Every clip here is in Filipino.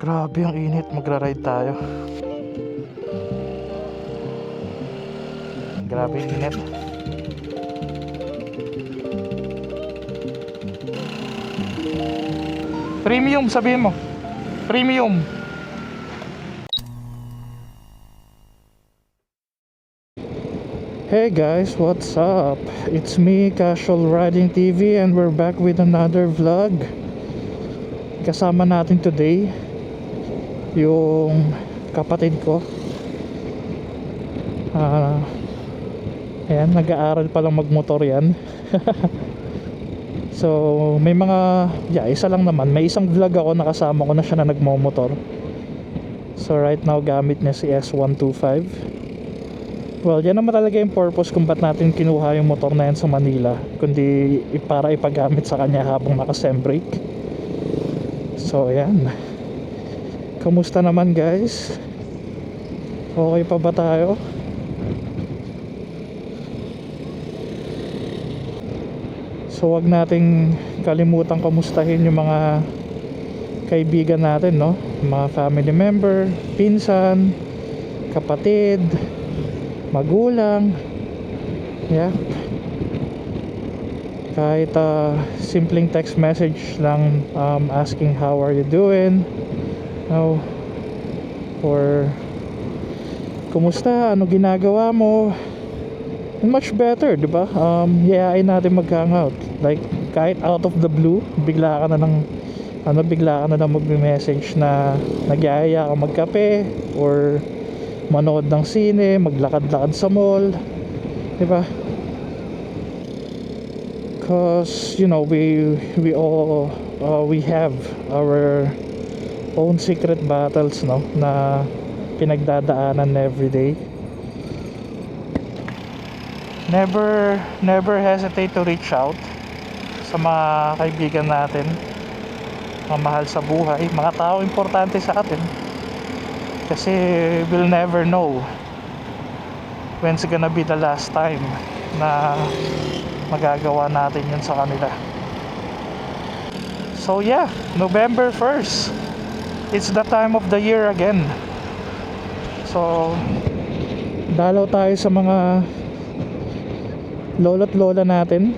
Grabe ang init, magra-ride tayo. Grabe ang init. Premium, sabihin mo. Premium. Hey guys, what's up? It's me, Casual Riding TV, and we're back with another vlog. Kasama natin today yung kapatid ko. Ayan, nag-aaral pa lang magmotor yan. So may mga, isa lang naman. May isang vlog ako, nakasama ko na siya na nagmomotor. So right now gamit niya si S125. Well, yan naman talaga yung purpose kung ba't natin kinuha yung motor na yan sa Manila, kundi para ipagamit sa kanya habang naka-sem brake. So ayan, kamusta naman guys? Okay pa ba tayo? So wag nating kalimutan kamustahin yung mga kaibigan natin, no? Mga family member, pinsan, kapatid, magulang. Yeah. Kahit simpleng text message lang, asking how are you doing, or kumusta, ano ginagawa mo. Much better, di ba? Yayain natin mag-hangout. Like kahit out of the blue, bigla ka na magme-message na nagyayaya ka magkape or manood ng sine, maglakad-lakad sa mall, di ba? Because you know, we all we have our own secret battles, no, na pinagdadaanan everyday. Never hesitate to reach out sa mga kaibigan natin, mga mahal sa buhay, mga tao importante sa atin, kasi we'll never know when's gonna be the last time na magagawa natin yun sa kanila. So yeah, November 1st, it's the time of the year again. So dalaw tayo sa mga lolo't lola natin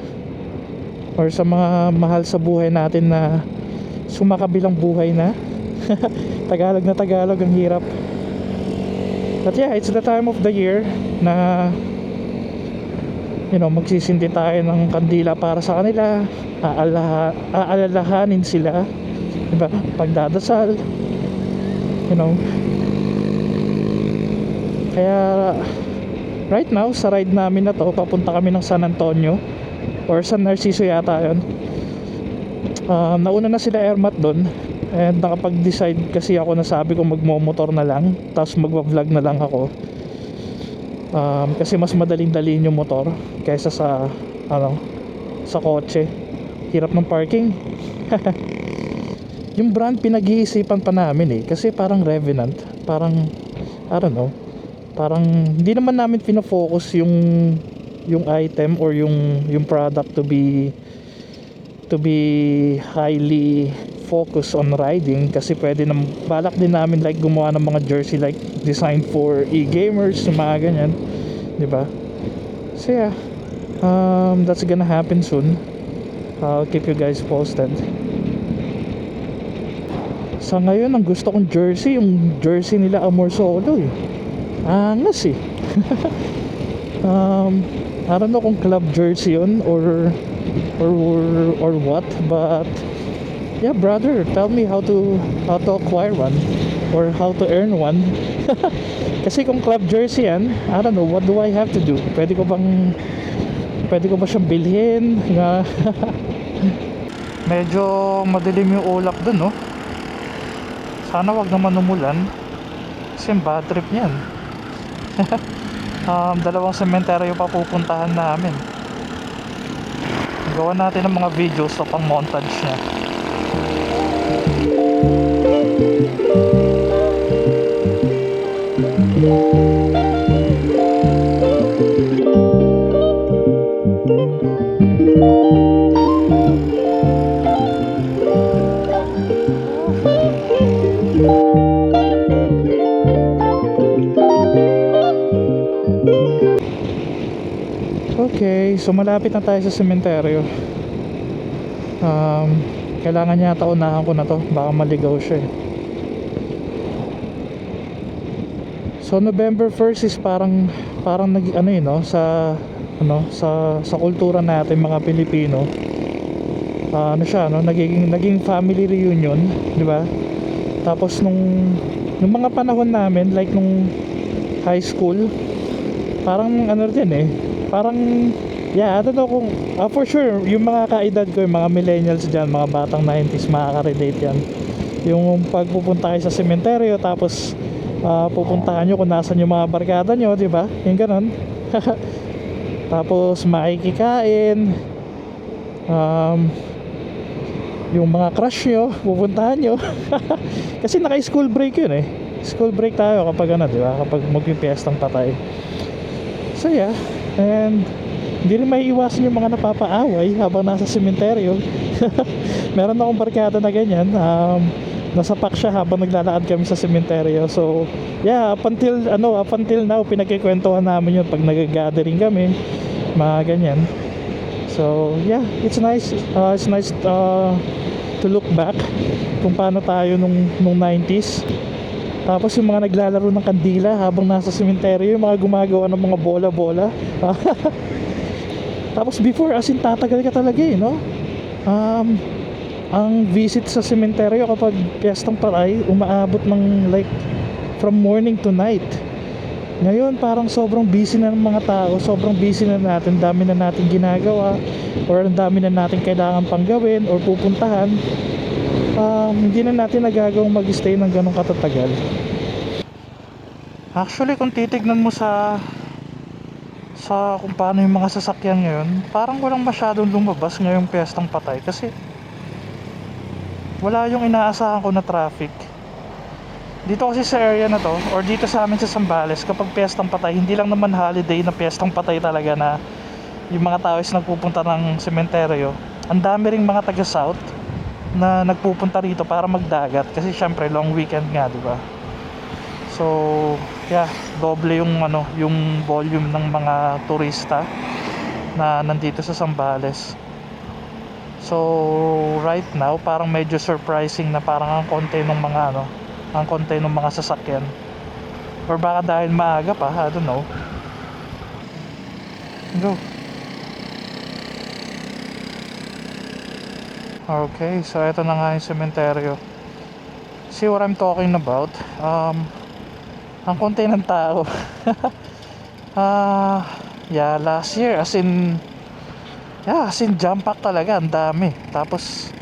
or sa mga mahal sa buhay natin na sumakabilang buhay na. Tagalog na Tagalog, ang hirap. But yeah, it's the time of the year na magsisindi tayo ng kandila para sa kanila, aalalahanin sila, diba? Pagdadasal, kaya right now sa ride namin na to, papunta kami ng San Antonio or San Narciso yata yun. Nauna na sila Ermat doon, and nakapag-decide kasi ako na sabi ko magmomotor na lang, tapos magwa-vlog na lang ako. Kasi mas madaling-dalhin yung motor kaysa sa kotse. Hirap ng parking. Yung brand pinag-iisipan pa namin kasi parang Revenant, parang I don't know, parang hindi naman namin pina-focus yung item or yung product to be highly focused on riding, kasi pwede na balak din namin like gumawa ng mga jersey like designed for e-gamers, mga ganyan, di ba? So yeah, that's gonna happen soon. I'll keep you guys posted. Sa ngayon, ang gusto kong jersey, yung jersey nila Amor Solo angas I don't know kung club jersey yun or what, but yeah brother, tell me how to acquire one or how to earn one. Kasi kung club jersey yan, I don't know, what do I have to do? Pwede ko ba siyang bilhin? Medyo madilim yung ulap dun, no? Sana wag naman umulan, kasi bad trip yan. Dalawang sementeryo pa pupuntahan namin. Gawa natin ng mga videos sa pang montage niya. so malapit na tayo sa sementeryo. Kailangan yata unahan ko na to, baka maligaw siya eh. So November 1st is parang nag ano yun, no, sa kultura natin mga Pilipino. Ano siya, no, naging family reunion, di ba? Tapos nung mga panahon namin, like nung high school, parang ano din eh, parang yeah, I don't know kung for sure yung mga kaedad ko, yung mga millennials dyan, mga batang 90s, makaka-relate yan. Yung pagpupunta kayo sa sementeryo, tapos pupuntahan nyo kung nasan yung mga barkada nyo, di ba? Yung ganon. Tapos makikikain, yung mga crush nyo, pupuntahan nyo. Kasi naka-school break yun eh. School break tayo kapag ano, di ba? Kapag magpipiestang patay. So yeah, and hindi rin maiiwasan yung mga napapaaway habang nasa sementeryo. Meron akong barkada na ganyan. Nasapak siya habang naglalakad kami sa sementeryo. So yeah, up until now pinagkikwentuhan namin yun pag nag-gathering kami, mga ganyan. So yeah, it's nice to look back kung paano tayo nung 90s. Tapos yung mga naglalaro ng kandila habang nasa sementeryo, yung mga gumagawa ng mga bola-bola. Tapos before, as in tatagal ka talaga eh, no? Ang visit sa sementeryo kapag piyestang patay, umaabot ng like from morning to night. Ngayon parang sobrang busy na ng mga tao, sobrang busy na natin, dami na natin ginagawa, or ang dami na natin kailangan pang gawin or pupuntahan. Hindi na natin nagagawang mag-stay ng ganong katatagal. Actually kung titignan mo sa kung paano yung mga sasakyan ngayon, parang walang masyadong lumabas ngayong piyestang patay kasi wala yung inaasahan ko na traffic. Dito kasi sa area na to, or dito sa amin sa Zambales, kapag piyestang patay, hindi lang naman holiday na piyestang patay talaga na yung mga tao is nagpupunta ng sementeryo. Ang dami ring mga taga south na nagpupunta rito para magdagat kasi syempre long weekend nga, di ba? So yeah, doble yung volume ng mga turista na nandito sa Zambales. So right now parang medyo surprising na parang ang konti ng mga sasakyan, or baka dahil maaga pa, I don't know. Go. Okay, so ito na nga yung sementeryo. See what I'm talking about? Ang konti ng tao. Yeah, last year as in jam pack talaga, ang dami. Tapos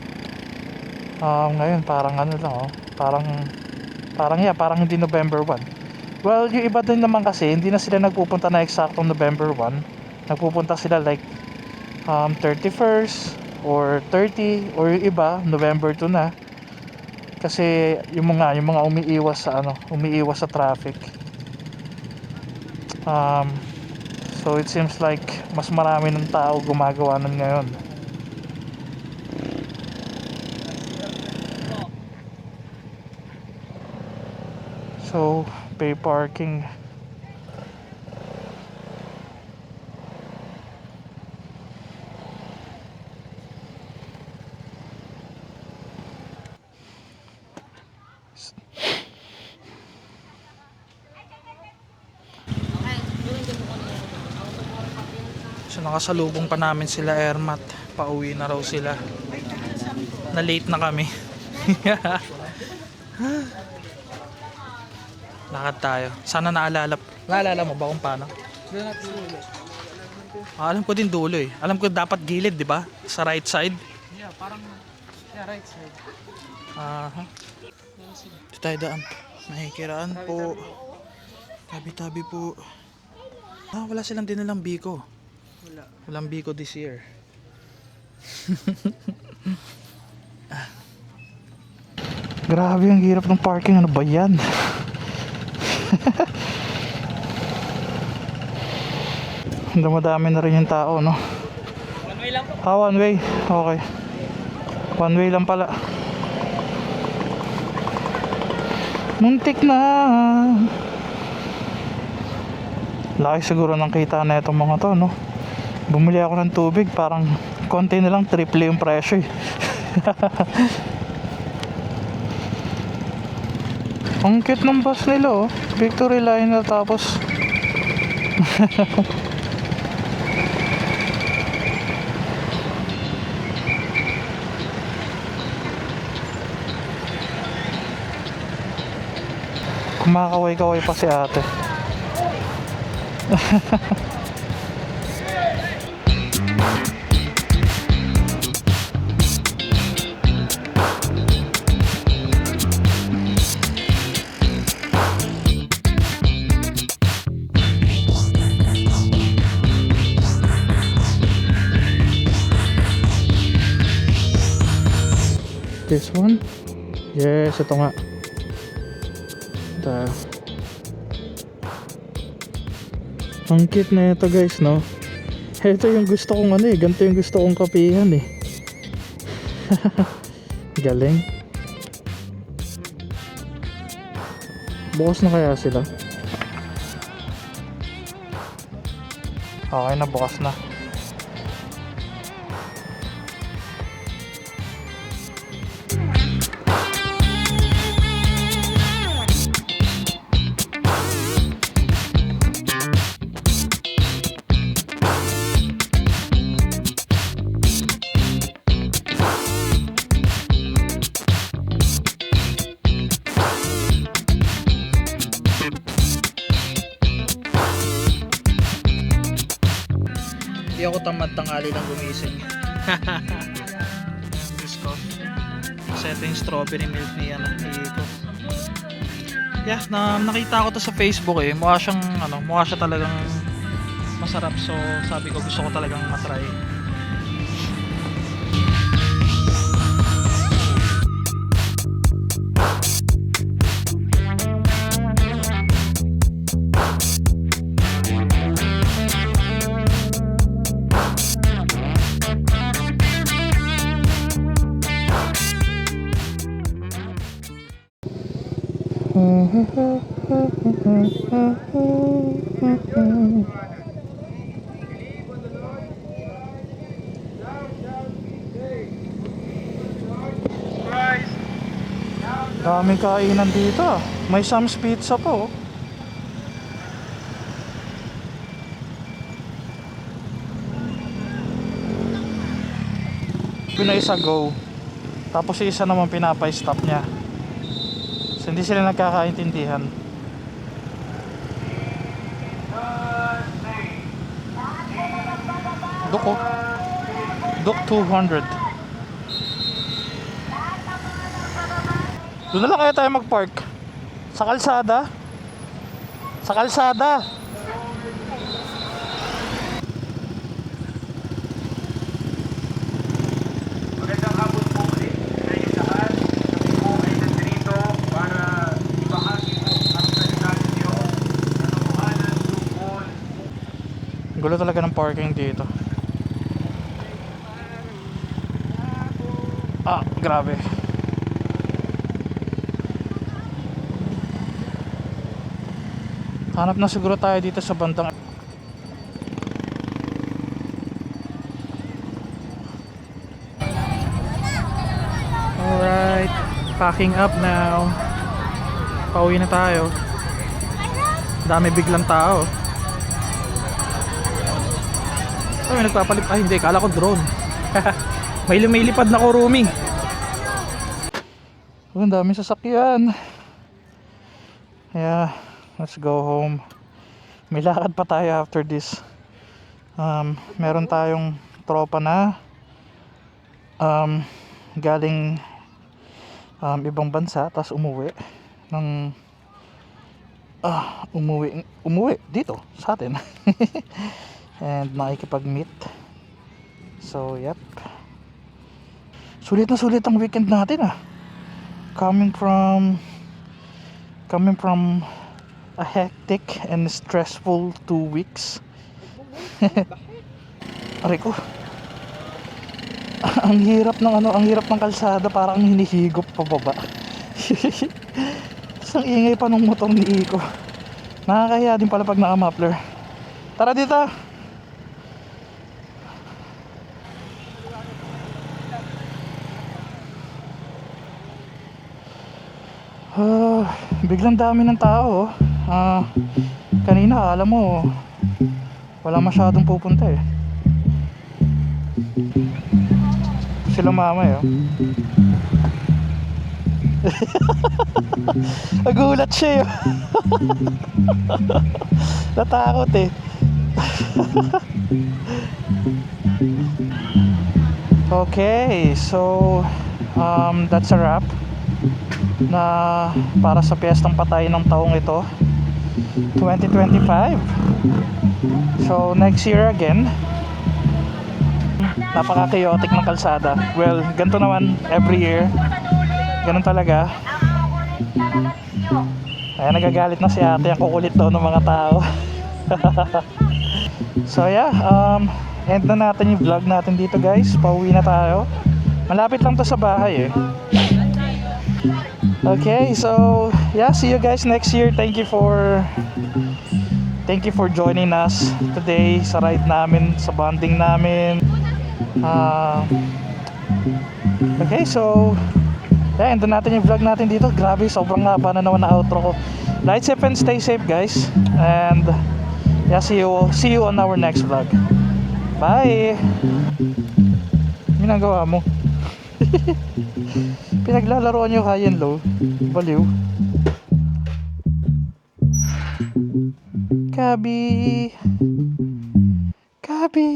ngayon parang ano lang, parang hindi November 1. Well, yung iba din naman kasi hindi na sila nagpupunta na eksaktong November 1. Nagpupunta sila like 31st or 30, or yung iba November 2 na. Kasi yung mga umiiwas sa traffic. So it seems like mas marami ng tao gumagawa nun ngayon. So pay parking. So nakasalubong pa namin sila Ermat. Pauwi na raw sila. Na late na kami. Lakad tayo. Sana naalala mo ba kung paano? Alam ko din dulo eh. Alam ko dapat gilid, di ba? Sa right side. Yeah, parang right side. Ito tayo daan. Nakikiraan po. Tabi-tabi po. Wala silang dinalang biko. Walang biko this year. Grabe ang hirap ng parking. Ano ba yan? Dumadami na rin yung tao, no? One way lang po. One way. Okay. One way lang pala. Muntik na. Laki siguro ng kita na itong mga to, no? Bumili ako ng tubig, parang konti na lang, triple yung presyo eh. Ang cute ng bus nila oh. Victory Liner tapos kumakaway-kaway pa si ate. This one? Yes, ito nga. Ito. Ang cute na ito guys, no? Ito yung gusto kong ano eh. Ganito yung gusto kong kapihan eh. Galing. Bukas na kaya sila? Okay na, bukas na. Hindi ako tamad tanghali ng gumising. Diyos ko. Kasi ito yung strawberry milk ni Iko. Yeah, nakita ko to sa Facebook eh. Mukha siya talagang masarap. So sabi ko gusto ko talagang matry. Daming kainan dito. May Sam's Pizza po. Isa go. Tapos yung isa naman pinapa-stop niya. So hindi sila nagkakaintindihan. Doko. Dok 200. Doon na lang kaya tayo mag-park. Sa kalsada. Sa kalsada. Magandang hapon po ulit sa inyo lahat. Kami po ay nandito para ibahagi po ang salita ng Diyos na namuhanan tungkol. Gulo talaga ng parking dito. Ah, grabe. Hanap na siguro tayo dito sa bandang. Alright, packing up now. Pauwi na tayo. Dami biglang tao. Oh, may nagpapalit. Ay hindi, kala ko drone. May lumilipad na kurumi. Oh, ang daming sasakyan. Yeah, let's go home. May lakad pa tayo after this. Meron tayong tropa na galing ibang bansa, tapos umuwi ng umuwi dito sa atin. And makikipag-meet. So yep, sulit na sulit ang weekend natin ah. Coming from a hectic and stressful 2 weeks. Aray ko. Ang hirap ng kalsada, parang hinihigop pababa. Ang ingay pa ng motor ni Iko. Nakakahiya din pala pag naka-muffler. Tara dito. Biglang dami ng tao. Kanina alam mo wala masyadong pupunta eh. Sila mama eh. Nagulat siya eh. Natakot eh. Okay, so that's a wrap na para sa piyestang patay ng taong ito 2025. So next year again. Napaka-chaotic ng kalsada. Well, ganito naman every year. Ganun talaga. Ayan, nagagalit na si ate. Ang kukulit daw ng mga tao. So yeah, end na natin yung vlog natin dito guys. Pauwi na tayo. Malapit lang to sa bahay eh. Okay, so yeah, see you guys next year. Thank you for joining us today sa ride namin, sa bonding namin. Okay, so yeah, end na natin yung vlog natin dito. Grabe, sobrang haba na naman na outro ko. Ride safe and stay safe guys. And yeah, see you on our next vlog. Bye. Ginagawa mo. Pinaglalaroan yung high and low. Baliw. Kabi. Kabi.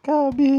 Kabi.